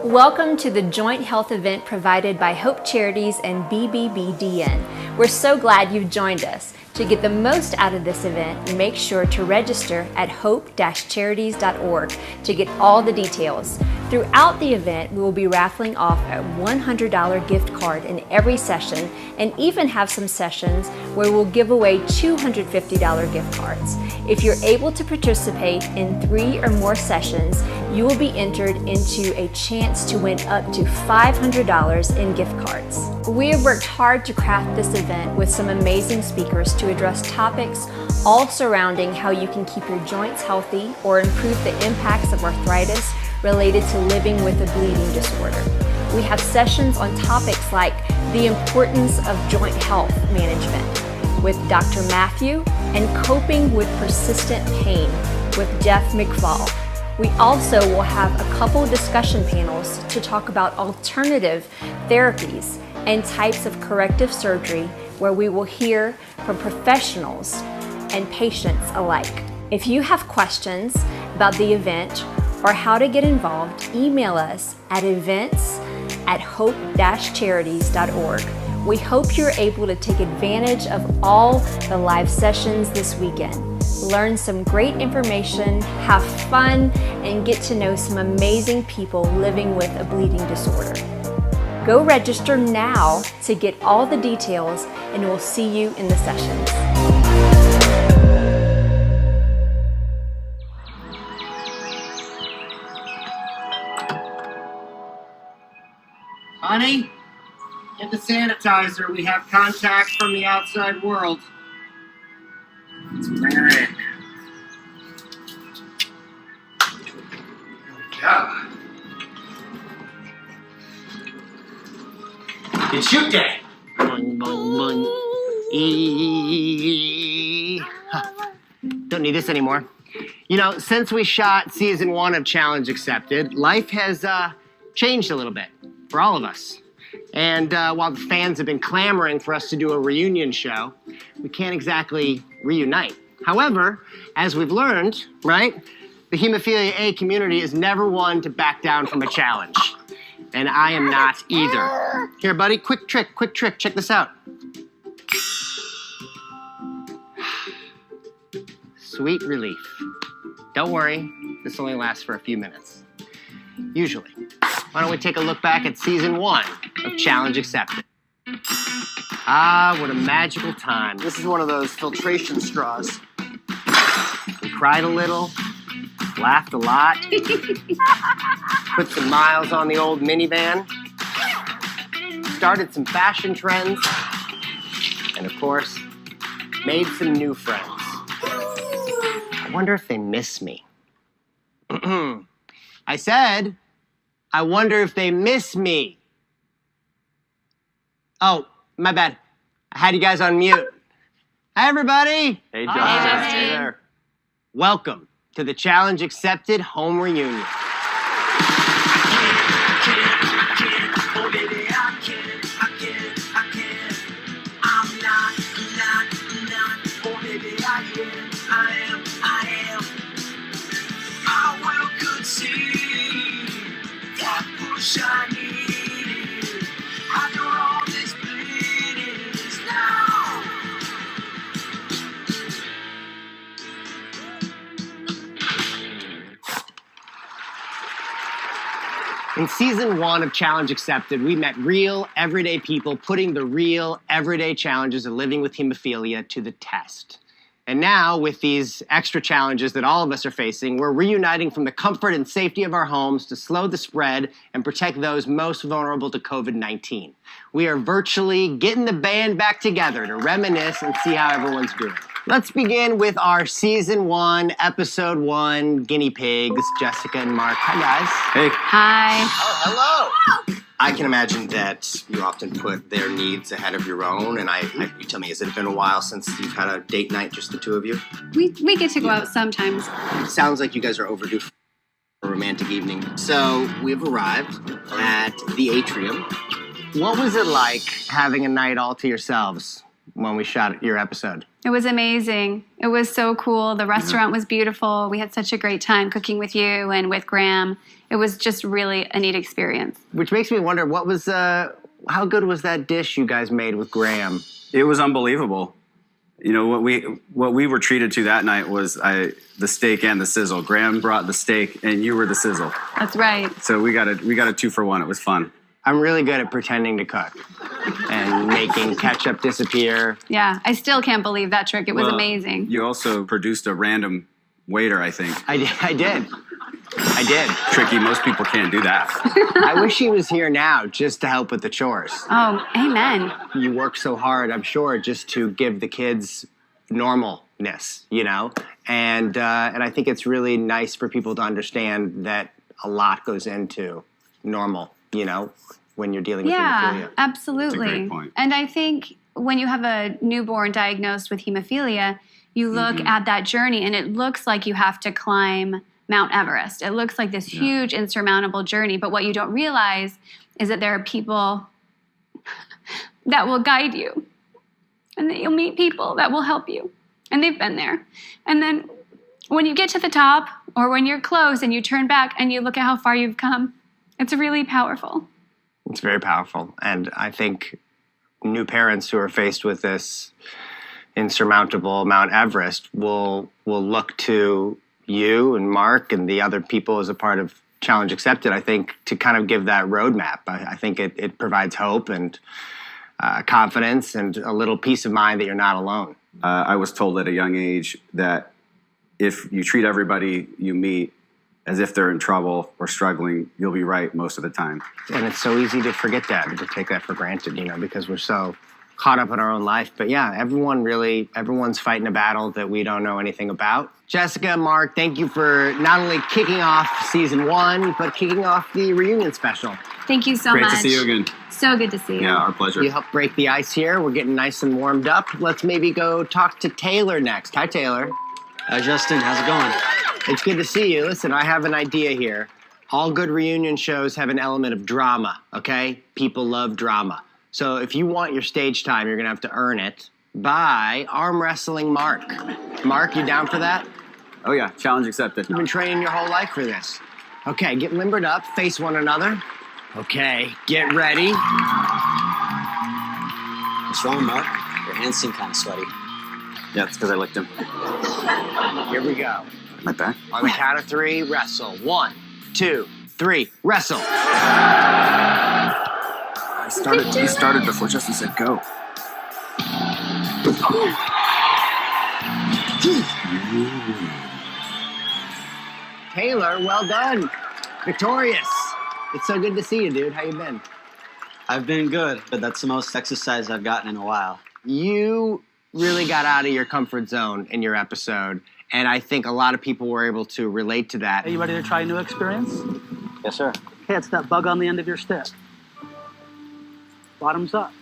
Welcome to the joint health event provided by Hope Charities and BBBDN. We're so glad you've joined us. To get the most out of this event, make sure to register at hope-charities.org to get all the details. Throughout the event, we will be raffling off a $100 gift card in every session and even have some sessions where we'll give away $250 gift cards. If you're able to participate in 3 or more sessions, you will be entered into a chance to win up to $500 in gift cards. We have worked hard to craft this event with some amazing speakers to address topics all surrounding how you can keep your joints healthy or improve the impacts of arthritis related to living with a bleeding disorder. We have sessions on topics like the importance of joint health management with Dr. Matthew and coping with persistent pain with Jeff McFall. We also will have a couple discussion panels to talk about alternative therapies and types of corrective surgery where we will hear from professionals and patients alike. If you have questions about the event or how to get involved, email us at events@hope-charities.org. We hope you're able to take advantage of all the live sessions this weekend. Learn some great information, have fun, and get to know some amazing people living with a bleeding disorder. Go register now to get all the details, and we'll see you in the sessions. Honey, get the sanitizer. We have contact from the outside world. Let's wear it. Yeah. It's shoot day. Don't need this anymore. You know, since we shot season 1 of Challenge Accepted, life has changed a little bit for all of us. And while the fans have been clamoring for us to do a reunion show, we can't exactly reunite. However, as we've learned, right, the hemophilia A community is never one to back down from a challenge. And I am not either. Here, buddy, quick trick, check this out. Sweet relief. Don't worry, this only lasts for a few minutes. Usually. Why don't we take a look back at season 1 of Challenge Accepted? Ah, what a magical time. This is one of those filtration straws. We cried a little, laughed a lot, put some miles on the old minivan, started some fashion trends, and of course, made some new friends. I wonder if they miss me. I said, I wonder if they miss me. Oh, my bad. I had you guys on mute. Hi, everybody. Hey, John. Hey, Justin. Hey there. Welcome to the Challenge Accepted Home Reunion. In season 1 of Challenge Accepted, we met real, everyday people putting the real, everyday challenges of living with hemophilia to the test. And now, with these extra challenges that all of us are facing, we're reuniting from the comfort and safety of our homes to slow the spread and protect those most vulnerable to COVID-19. We are virtually getting the band back together to reminisce and see how everyone's doing. Let's begin with our season 1, episode 1 guinea pigs, Jessica and Mark. Hi, guys. Hey. Hi. Oh, hello. I can imagine that you often put their needs ahead of your own, and you tell me, has it been a while since you've had a date night, just the two of you? We get to go out sometimes. It sounds like you guys are overdue for a romantic evening. So we've arrived at the atrium. What was it like having a night all to yourselves when we shot your episode? It was amazing. It was so cool. The restaurant was beautiful. We had such a great time cooking with you and with Graham. It was just really a neat experience. Which makes me wonder, how good was that dish you guys made with Graham? It was unbelievable. You know, what we were treated to that night was the steak and the sizzle. Graham brought the steak, and you were the sizzle. That's right. So we got a 2-for-1. It was fun. I'm really good at pretending to cook and making ketchup disappear. Yeah, I still can't believe that trick. It was amazing. You also produced a random waiter, I think. I did. Tricky. Most people can't do that. I wish he was here now just to help with the chores. Oh, amen. You work so hard, I'm sure, just to give the kids normalness, you know? And I think it's really nice for people to understand that a lot goes into normal, you know, when you're dealing with hemophilia. Absolutely. That's a great point. And I think when you have a newborn diagnosed with hemophilia, you look at that journey and it looks like you have to climb Mount Everest. It looks like this huge insurmountable journey, but what you don't realize is that there are people that will guide you and that you'll meet people that will help you. And they've been there. And then when you get to the top or when you're close and you turn back and you look at how far you've come, it's really powerful. It's very powerful. And I think new parents who are faced with this insurmountable Mount Everest will look to you and Mark and the other people as a part of Challenge Accepted, I think, to kind of give that roadmap. I think it provides hope and confidence and a little peace of mind that you're not alone. I was told at a young age that if you treat everybody you meet as if they're in trouble or struggling, you'll be right most of the time. And it's so easy to forget that and to take that for granted, you know, because we're so caught up in our own life. But yeah, everyone's fighting a battle that we don't know anything about. Jessica, Mark, thank you for not only kicking off season 1, but kicking off the reunion special. Thank you so Great much. to see you again. So good to see you. Yeah, our pleasure. You helped break the ice here. We're getting nice and warmed up. Let's maybe go talk to Taylor next. Hi, Taylor. Hi, Justin. How's it going? It's good to see you. Listen, I have an idea here. All good reunion shows have an element of drama, okay? People love drama. So if you want your stage time, you're going to have to earn it by arm wrestling Mark. Mark, you down for that? Oh, yeah. Challenge accepted. You've been training your whole life for this. Okay, get limbered up, face one another. Okay, get ready. What's wrong, Mark? Your hands seem kind of sweaty. Yeah, it's because I licked him. Here we go. My back? On the count of 3, wrestle. 1, 2, 3, wrestle. He started before Justin said go. Taylor, well done. Victorious. It's so good to see you, dude. How you been? I've been good, but that's the most exercise I've gotten in a while. You really got out of your comfort zone in your episode, and I think a lot of people were able to relate to that. Are you ready to try a new experience? Yes, sir. Okay, it's that bug on the end of your stick. Bottoms up.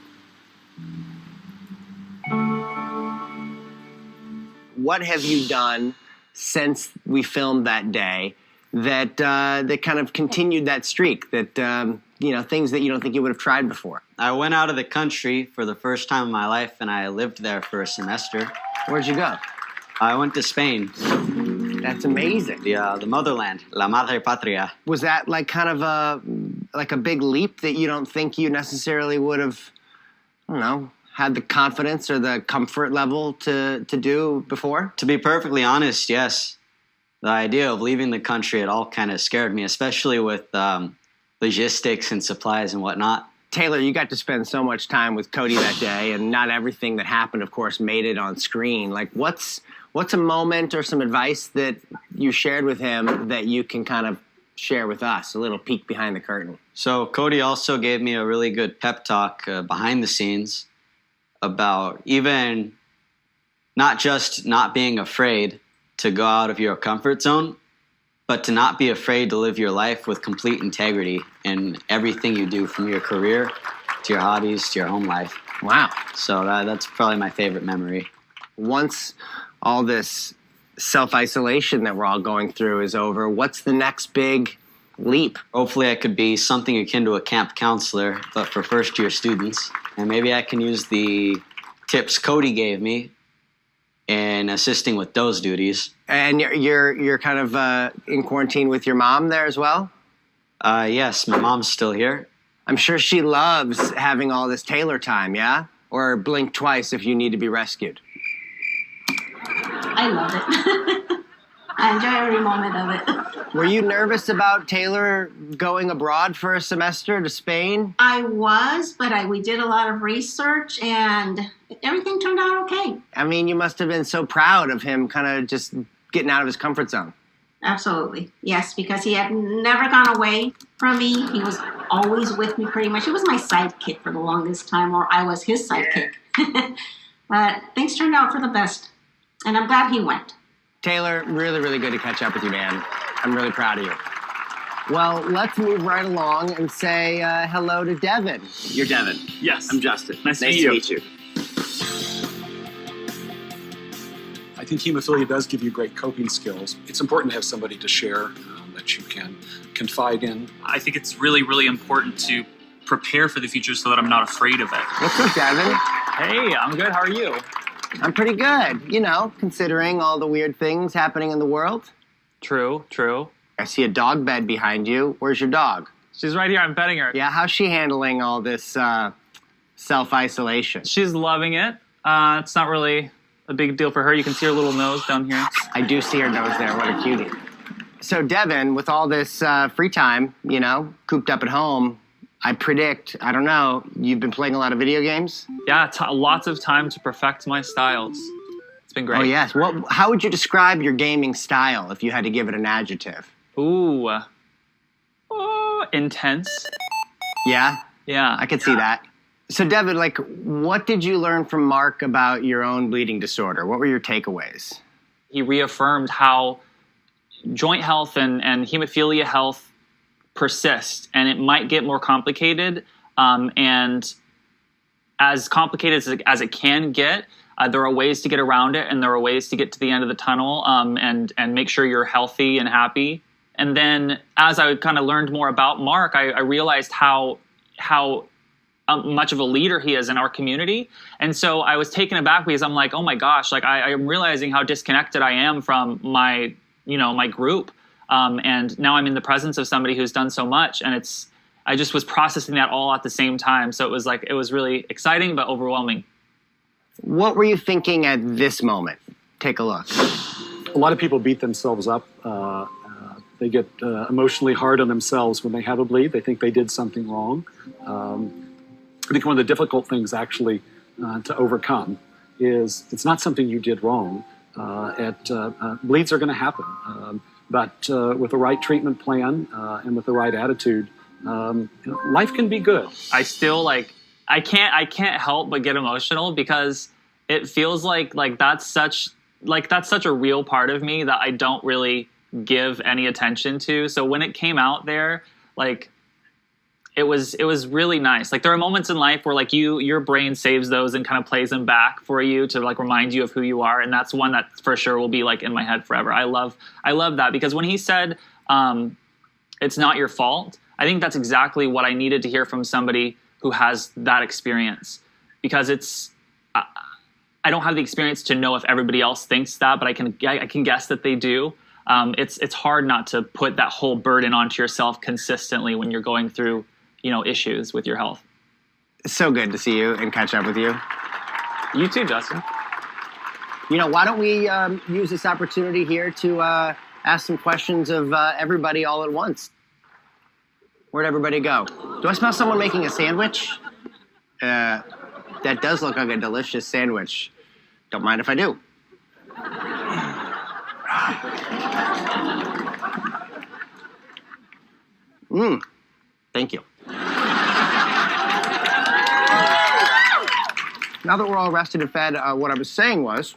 What have you done since we filmed that day that kind of continued that streak, that, things that you don't think you would have tried before? I went out of the country for the first time in my life, and I lived there for a semester. Where'd you go? I went to Spain, That's amazing. the motherland, La Madre Patria. Was that like kind of a big leap that you don't think you necessarily would have, I don't know, had the confidence or the comfort level to do before? To be perfectly honest, yes. The idea of leaving the country at all kind of scared me, especially with logistics and supplies and whatnot. Taylor, you got to spend so much time with Cody that day, and not everything that happened, of course, made it on screen. Like, what's a moment or some advice that you shared with him that you can kind of share with us, a little peek behind the curtain? So Cody also gave me a really good pep talk behind the scenes about even not just not being afraid to go out of your comfort zone, but to not be afraid to live your life with complete integrity in everything you do, from your career to your hobbies to your home life. Wow. So that's probably my favorite memory. Once all this self-isolation that we're all going through is over, what's the next big leap? Hopefully I could be something akin to a camp counselor, but for first-year students. And maybe I can use the tips Cody gave me in assisting with those duties. And you're kind of in quarantine with your mom there as well? Yes, my mom's still here. I'm sure she loves having all this Taylor time, yeah? Or blink twice if you need to be rescued. I love it. I enjoy every moment of it. Were you nervous about Taylor going abroad for a semester to Spain? I was, but we did a lot of research and everything turned out okay. I mean, you must have been so proud of him kind of just getting out of his comfort zone. Absolutely. Yes, because he had never gone away from me. He was always with me pretty much. He was my sidekick for the longest time, or I was his sidekick. But things turned out for the best, and I'm glad he went. Taylor, really, really good to catch up with you, man. I'm really proud of you. Well, let's move right along and say hello to Devin. You're Devin. Yes. I'm Justin. Nice to meet you. I think hemophilia does give you great coping skills. It's important to have somebody to share that you can confide in. I think it's really, really important to prepare for the future so that I'm not afraid of it. What's up, Devin? Hey, I'm good. How are you? I'm pretty good, considering all the weird things happening in the world. True. I see a dog bed behind you. Where's your dog? She's right here. I'm petting her. Yeah, how's she handling all this self-isolation? She's loving it. It's not really a big deal for her. You can see her little nose down here. I do see her nose there. What a cutie. So, Devin, with all this free time, cooped up at home, I predict, I don't know, you've been playing a lot of video games? Yeah, lots of time to perfect my styles. It's been great. Oh, yes. How would you describe your gaming style if you had to give it an adjective? Ooh. Intense. Yeah? Yeah. I could see that. So, Devin, what did you learn from Mark about your own bleeding disorder? What were your takeaways? He reaffirmed how joint health and hemophilia health persist, and it might get more complicated. And as complicated as it can get, there are ways to get around it, and there are ways to get to the end of the tunnel and make sure you're healthy and happy. And then as I kind of learned more about Mark, I realized how much of a leader he is in our community. And so I was taken aback because I'm like, oh my gosh, I'm realizing how disconnected I am from my group. And now I'm in the presence of somebody who's done so much. And I just was processing that all at the same time. So it was really exciting, but overwhelming. What were you thinking at this moment? Take a look. A lot of people beat themselves up. They get emotionally hard on themselves when they have a bleed. They think they did something wrong. I think one of the difficult things actually to overcome is it's not something you did wrong. Bleeds are going to happen. But with the right treatment plan and with the right attitude, life can be good. I still I can't help but get emotional because it feels like that's such a real part of me that I don't really give any attention to. So when it came out there, it was really nice. There are moments in life where your brain saves those and kind of plays them back for you to remind you of who you are, and that's one that for sure will be in my head forever. I love that because when he said it's not your fault, I think that's exactly what I needed to hear from somebody who has that experience, because I don't have the experience to know if everybody else thinks that, but I can guess that they do. It's hard not to put that whole burden onto yourself consistently when you're going through issues with your health. It's so good to see you and catch up with you. You too, Justin. Why don't we use this opportunity here to ask some questions of everybody all at once? Where'd everybody go? Do I smell someone making a sandwich? That does look like a delicious sandwich. Don't mind if I do. Thank you. Now that we're all rested and fed, what I was saying was,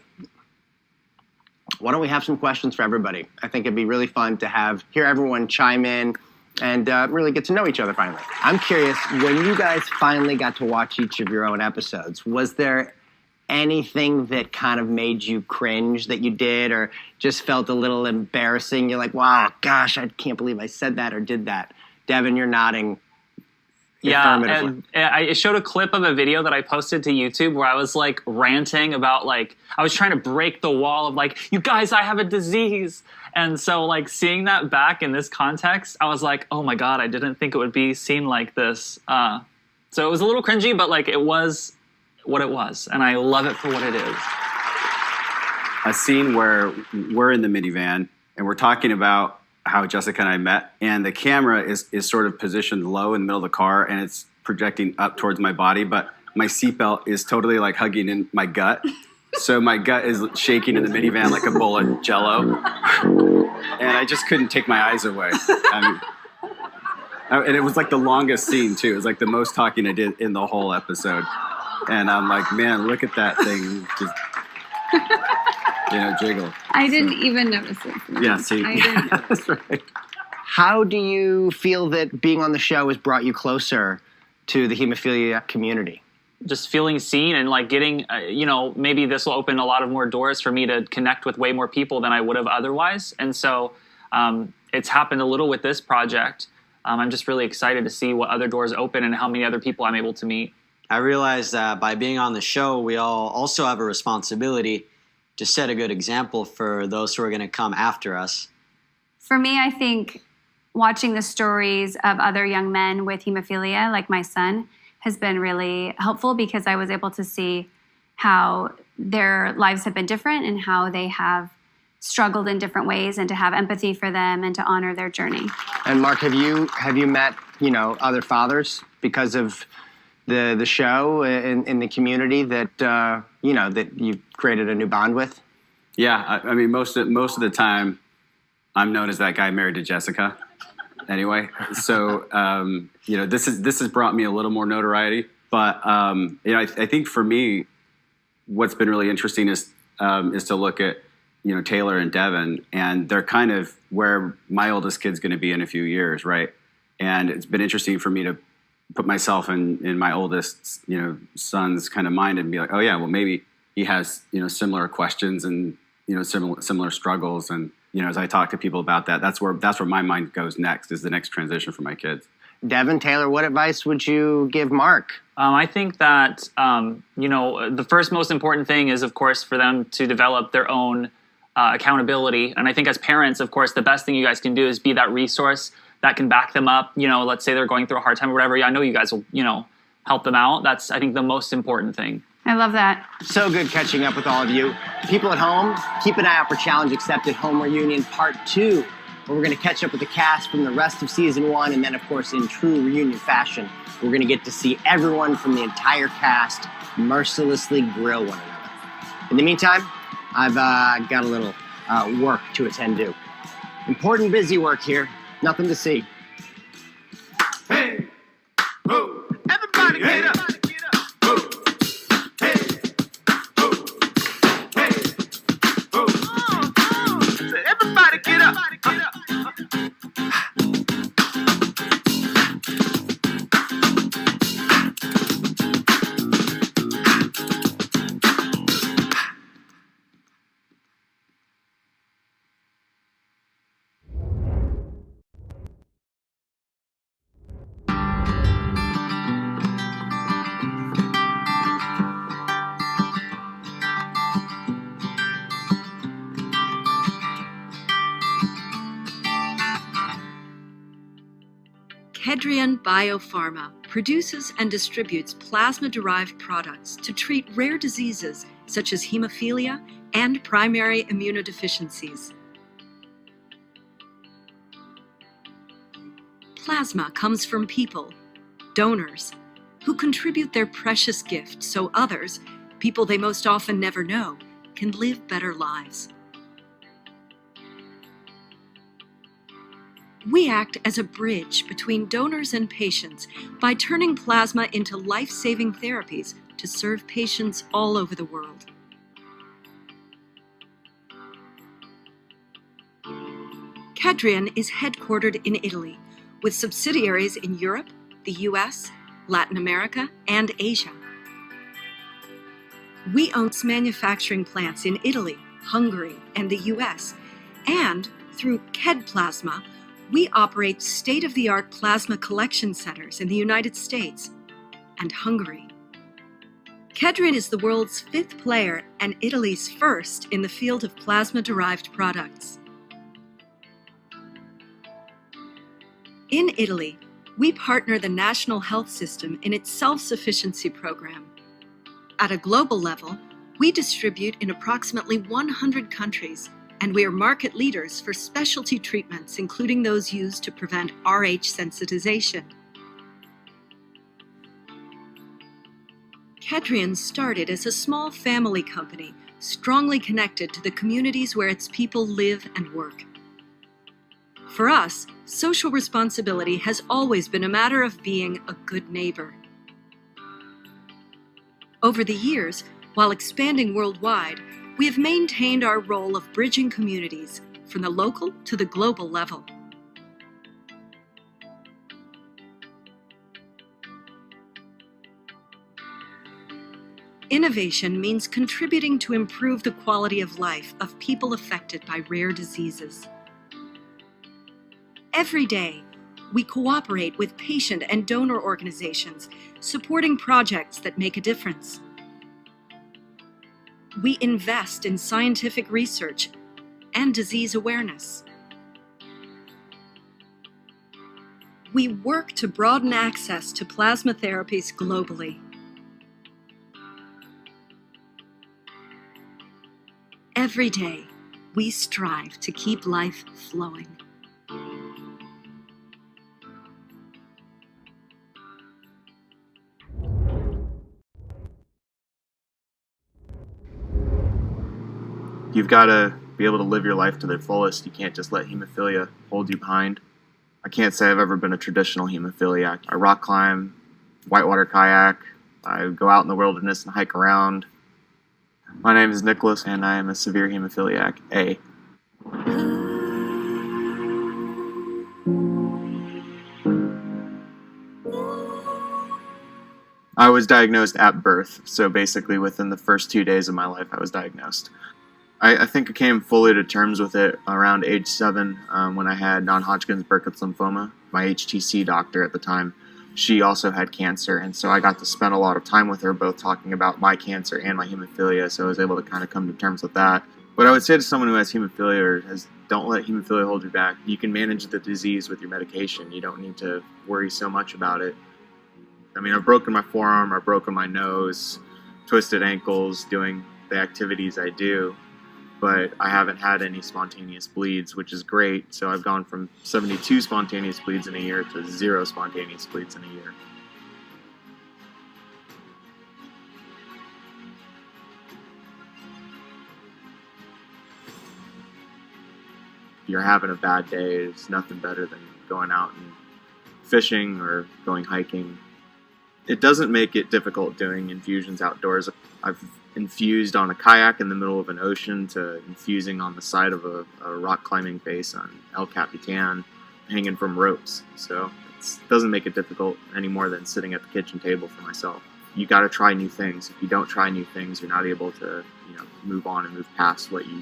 why don't we have some questions for everybody? I think it'd be really fun to hear everyone chime in and really get to know each other finally. I'm curious, when you guys finally got to watch each of your own episodes, was there anything that kind of made you cringe that you did or just felt a little embarrassing? You're like, wow, gosh, I can't believe I said that or did that. Devin, you're nodding. Yeah, affirmatively. and I showed a clip of a video that I posted to YouTube where I was like ranting about like I was trying to break the wall of like, you guys, I have a disease. And so like seeing that back in this context, I was like, oh my God, I didn't think it would be seen like this. So it was a little cringy, but like it was what it was, and I love it for what it is. A scene where we're in the minivan and we're talking about how Jessica and I met, and the camera is sort of positioned low in the middle of the car, and it's projecting up towards my body, but my seatbelt is totally like hugging in my gut. So my gut is shaking in the minivan like a bowl of Jell-O, and I just couldn't take my eyes away. And it was like the longest scene too. It was like the most talking I did in the whole episode, and I'm like, man, look at that thing just, jiggle. I didn't even notice it. Yeah, see, I didn't notice. that's right. How do you feel that being on the show has brought you closer to the hemophilia community? Just feeling seen and like getting, maybe this will open a lot of more doors for me to connect with way more people than I would have otherwise. And so it's happened a little with this project. I'm just really excited to see what other doors open and how many other people I'm able to meet. I realized that by being on the show, we all also have a responsibility to set a good example for those who are going to come after us. For me, I think watching the stories of other young men with hemophilia, like my son, has been really helpful because I was able to see how their lives have been different and how they have struggled in different ways, and to have empathy for them and to honor their journey. And Mark, have you met other fathers because of the show in the community that that you've created a new bond with? Yeah, I mean, most of the time, I'm known as that guy married to Jessica. Anyway, so this has brought me a little more notoriety. But I think for me, what's been really interesting is to look at Taylor and Devin, and they're kind of where my oldest kid's going to be in a few years, right? And it's been interesting for me to put myself in my oldest son's kind of mind and be like, oh yeah, well maybe he has similar questions and similar struggles, and as I talk to people about that, that's where my mind goes next, is the next transition for my kids. Devin, Taylor, what advice would you give Mark? I think that the first most important thing is, of course, for them to develop their own accountability. And I think as parents, of course, the best thing you guys can do is be that resource that can back them up. Let's say they're going through a hard time or whatever. I know you guys will, help them out. That's, I think, the most important thing. I love that. So good catching up with all of you. People at home, keep an eye out for Challenge Accepted Home Reunion Part 2, where we're going to catch up with the cast from the rest of Season 1, and then, of course, in true reunion fashion, we're going to get to see everyone from the entire cast mercilessly grill one another. In the meantime, I've got a little work to attend to. Important, busy work here. Nothing to see. Hey, ho, everybody get up. Ho, hey, ho, hey, ho. Everybody get up. Kedrian Biopharma produces and distributes plasma-derived products to treat rare diseases such as hemophilia and primary immunodeficiencies. Plasma comes from people, donors, who contribute their precious gift so others, people they most often never know, can live better lives. We act as a bridge between donors and patients by turning plasma into life-saving therapies to serve patients all over the world. Kedrian is headquartered in Italy, with subsidiaries in Europe, the US, Latin America, and Asia. We own manufacturing plants in Italy, Hungary, and the US, and through KED Plasma, we operate state-of-the-art plasma collection centers in the United States and Hungary. Kedrian is the world's 5th player and Italy's first in the field of plasma-derived products. In Italy, we partner the national health system in its self-sufficiency program. At a global level, we distribute in approximately 100 countries, and we are market leaders for specialty treatments, including those used to prevent Rh sensitization. Kedrian started as a small family company, strongly connected to the communities where its people live and work. For us, social responsibility has always been a matter of being a good neighbor. Over the years, while expanding worldwide, we have maintained our role of bridging communities from the local to the global level. Innovation means contributing to improve the quality of life of people affected by rare diseases. Every day, we cooperate with patient and donor organizations, supporting projects that make a difference. We invest in scientific research and disease awareness. We work to broaden access to plasma therapies globally. Every day, we strive to keep life flowing. You've got to be able to live your life to their fullest. You can't just let hemophilia hold you behind. I can't say I've ever been a traditional hemophiliac. I rock climb, whitewater kayak, I go out in the wilderness and hike around. My name is Nicholas, and I am a severe hemophiliac A. I was diagnosed at birth, so basically within the first 2 days of my life I was diagnosed. I think I came fully to terms with it around age 7 when I had non-Hodgkin's Burkitt's lymphoma. My HTC doctor at the time, she also had cancer, and so I got to spend a lot of time with her, both talking about my cancer and my hemophilia, so I was able to kind of come to terms with that. What I would say to someone who has hemophilia is don't let hemophilia hold you back. You can manage the disease with your medication. You don't need to worry so much about it. I mean, I've broken my forearm, I've broken my nose, twisted ankles doing the activities I do, but I haven't had any spontaneous bleeds, which is great. So I've gone from 72 spontaneous bleeds in a year to 0 spontaneous bleeds in a year. If you're having a bad day, there's nothing better than going out and fishing or going hiking. It doesn't make it difficult doing infusions outdoors. I've infused on a kayak in the middle of an ocean to infusing on the side of a rock climbing face on El Capitan, hanging from ropes. So it doesn't make it difficult any more than sitting at the kitchen table for myself. You got to try new things. If you don't try new things, you're not able to, move on and move past what you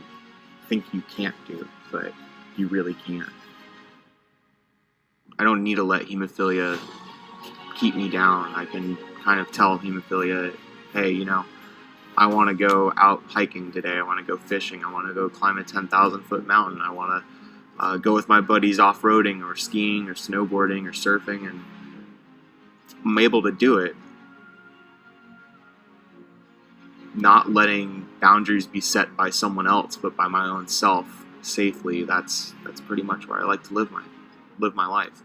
think you can't do, but you really can. I don't need to let hemophilia keep me down. I can kind of tell hemophilia, hey, I want to go out hiking today. I want to go fishing. I want to go climb a 10,000-foot mountain. I want to go with my buddies off-roading or skiing or snowboarding or surfing, and I'm able to do it. Not letting boundaries be set by someone else, but by my own self safely. That's pretty much where I like to live my life.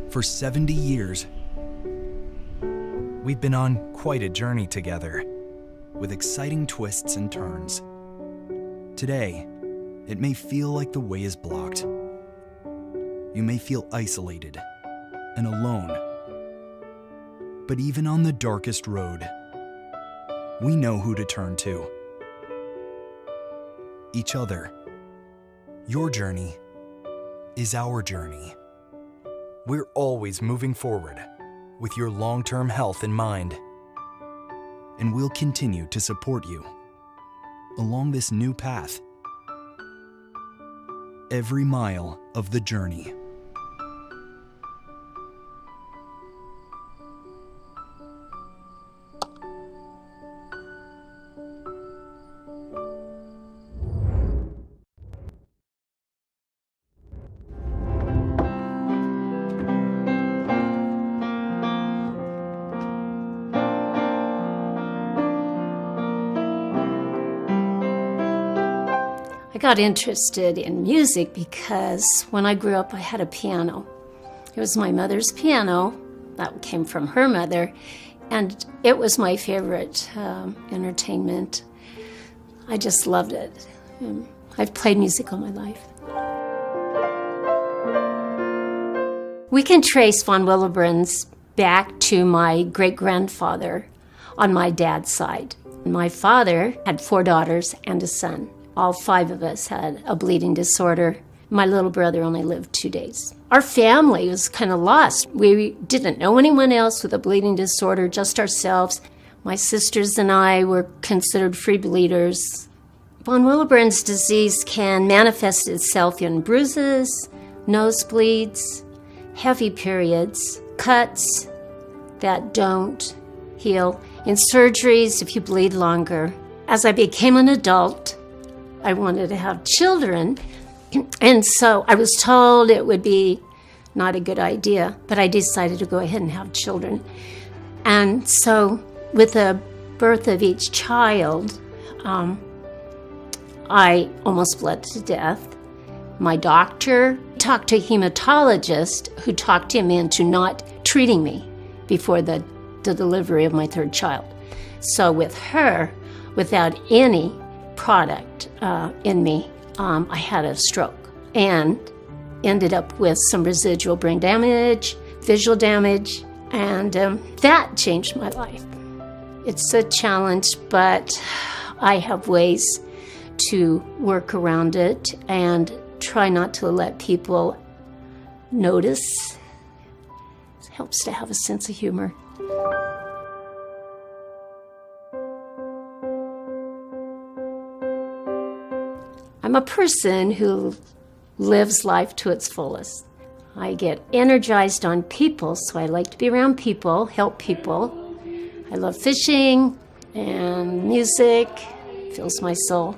For 70 years, we've been on quite a journey together, with exciting twists and turns. Today, it may feel like the way is blocked. You may feel isolated and alone. But even on the darkest road, we know who to turn to. Each other. Your journey is our journey. We're always moving forward with your long-term health in mind. And we'll continue to support you along this new path, every mile of the journey. I got interested in music because when I grew up, I had a piano. It was my mother's piano that came from her mother, and it was my favorite entertainment. I just loved it. I've played music all my life. We can trace von Willebrands back to my great-grandfather on my dad's side. My father had 4 daughters and a son. All 5 of us had a bleeding disorder. My little brother only lived 2 days. Our family was kind of lost. We didn't know anyone else with a bleeding disorder, just ourselves. My sisters and I were considered free bleeders. Von Willebrand's disease can manifest itself in bruises, nosebleeds, heavy periods, cuts that don't heal, in surgeries if you bleed longer. As I became an adult, I wanted to have children, and so I was told it would be not a good idea, but I decided to go ahead and have children. And so with the birth of each child, I almost bled to death. My doctor talked to a hematologist who talked him into not treating me before the delivery of my 3rd child. So with her, without any product in me, I had a stroke and ended up with some residual brain damage, visual damage, and that changed my life. It's a challenge, but I have ways to work around it and try not to let people notice. It helps to have a sense of humor. I'm a person who lives life to its fullest. I get energized on people, so I like to be around people, help people. I love fishing and music, fills my soul.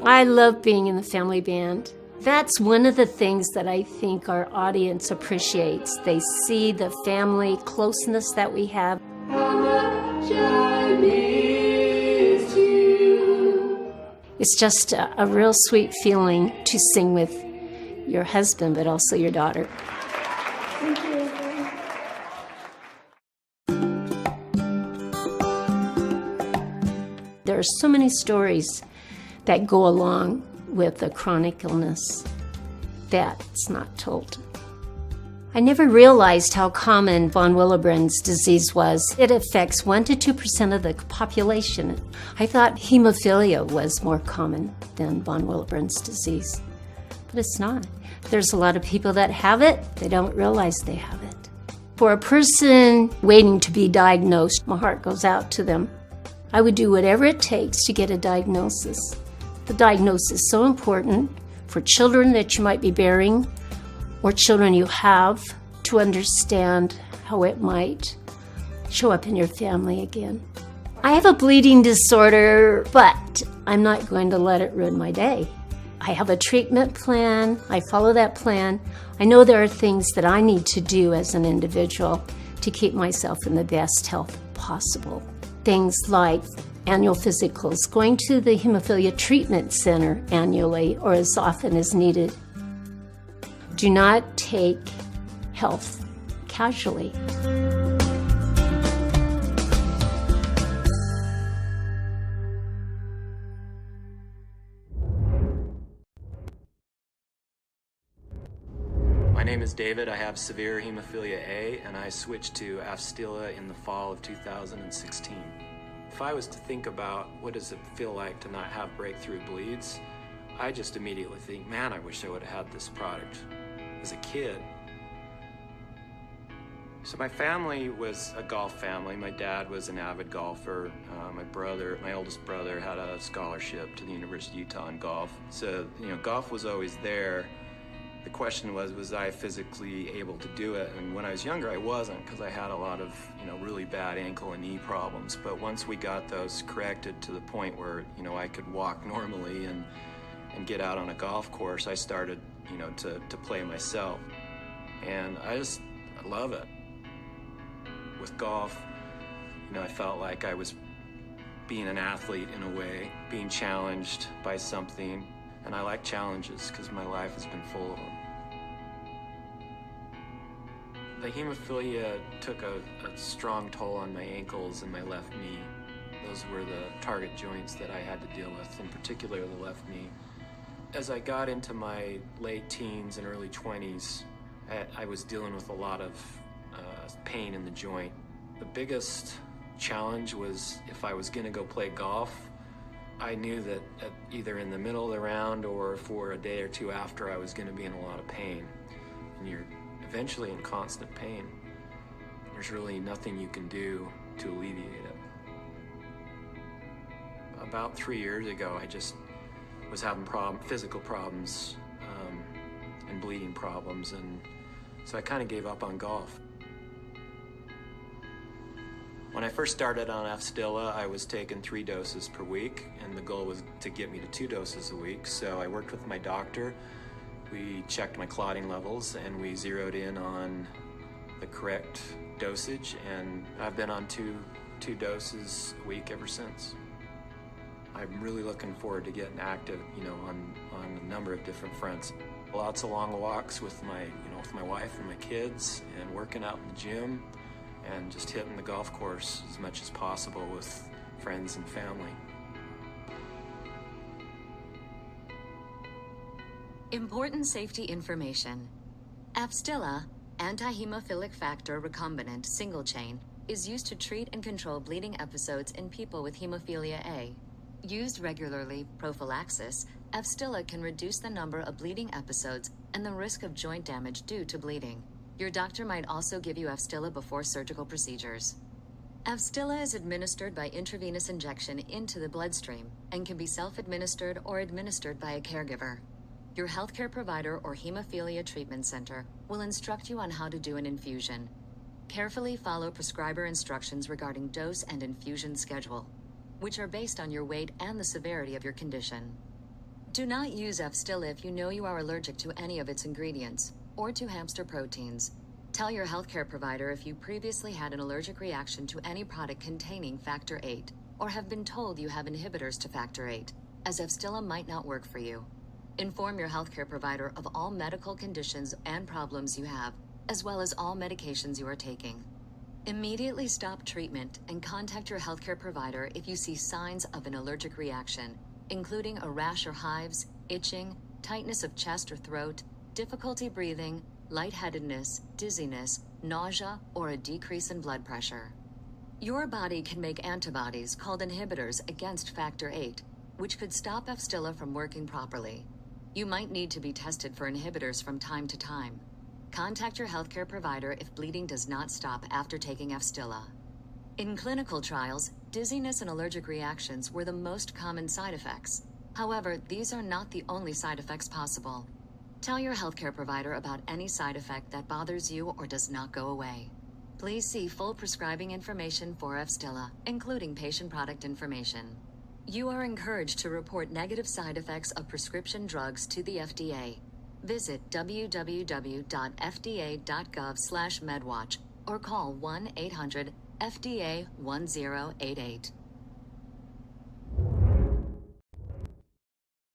I love being in the family band. That's one of the things that I think our audience appreciates. They see the family closeness that we have. It's just a real sweet feeling to sing with your husband, but also your daughter. Thank you. There are so many stories that go along with a chronic illness that's not told. I never realized how common von Willebrand's disease was. It affects 1 to 2% of the population. I thought hemophilia was more common than von Willebrand's disease, but it's not. There's a lot of people that have it, they don't realize they have it. For a person waiting to be diagnosed, my heart goes out to them. I would do whatever it takes to get a diagnosis. The diagnosis is so important for children that you might be bearing or children you have, to understand how it might show up in your family again. I have a bleeding disorder, but I'm not going to let it ruin my day. I have a treatment plan. I follow that plan. I know there are things that I need to do as an individual to keep myself in the best health possible. Things like annual physicals, going to the hemophilia treatment center annually or as often as needed. Do not take health casually. My name is David. I have severe hemophilia A, and I switched to Afstila in the fall of 2016. If I was to think about what does it feel like to not have breakthrough bleeds, I just immediately think, man, I wish I would have had this product as a kid. So my family was a golf family. My dad was an avid golfer. My oldest brother, had a scholarship to the University of Utah in golf. So, golf was always there. The question was I physically able to do it? And when I was younger, I wasn't, because I had a lot of, really bad ankle and knee problems. But once we got those corrected to the point where, I could walk normally and get out on a golf course, I started, to play myself. And I love it. With golf, I felt like I was being an athlete in a way, being challenged by something. And I like challenges because my life has been full of them. The hemophilia took a strong toll on my ankles and my left knee. Those were the target joints that I had to deal with, in particular the left knee. As I got into my late teens and early 20s, I was dealing with a lot of pain in the joint. The biggest challenge was if I was going to go play golf, I knew that either in the middle of the round or for a day or two after, I was going to be in a lot of pain. And you're eventually in constant pain. There's really nothing you can do to alleviate it. About 3 years ago, I just was having physical problems and bleeding problems, and so I kind of gave up on golf. When I first started on Afstilla, I was taking 3 doses per week, and the goal was to get me to 2 doses a week. So I worked with my doctor. We checked my clotting levels, and we zeroed in on the correct dosage, and I've been on two doses a week ever since. I'm really looking forward to getting active, on a number of different fronts. Lots of long walks with my wife and my kids, and working out in the gym, and just hitting the golf course as much as possible with friends and family. Important safety information. Afstilla, antihemophilic factor recombinant single chain, is used to treat and control bleeding episodes in people with hemophilia A. Used regularly, prophylaxis, Afstilla can reduce the number of bleeding episodes and the risk of joint damage due to bleeding. Your doctor might also give you Afstilla before surgical procedures. Afstilla is administered by intravenous injection into the bloodstream and can be self-administered or administered by a caregiver. Your healthcare provider or hemophilia treatment center will instruct you on how to do an infusion. Carefully follow prescriber instructions regarding dose and infusion schedule, which are based on your weight and the severity of your condition. Do not use Afstilla if you know you are allergic to any of its ingredients or to hamster proteins. Tell your healthcare provider if you previously had an allergic reaction to any product containing factor VIII or have been told you have inhibitors to factor VIII, as Afstilla might not work for you. Inform your healthcare provider of all medical conditions and problems you have, as well as all medications you are taking. Immediately stop treatment and contact your healthcare provider if you see signs of an allergic reaction, including a rash or hives, itching, tightness of chest or throat, difficulty breathing, lightheadedness, dizziness, nausea, or a decrease in blood pressure. Your body can make antibodies called inhibitors against factor VIII, which could stop Afstilla from working properly. You might need to be tested for inhibitors from time to time. Contact your healthcare provider if bleeding does not stop after taking Afstilla. In clinical trials, dizziness and allergic reactions were the most common side effects. However, these are not the only side effects possible. Tell your healthcare provider about any side effect that bothers you or does not go away. Please see full prescribing information for Afstilla, including patient product information. You are encouraged to report negative side effects of prescription drugs to the FDA. Visit www.fda.gov/medwatch or call 1-800-FDA-1088.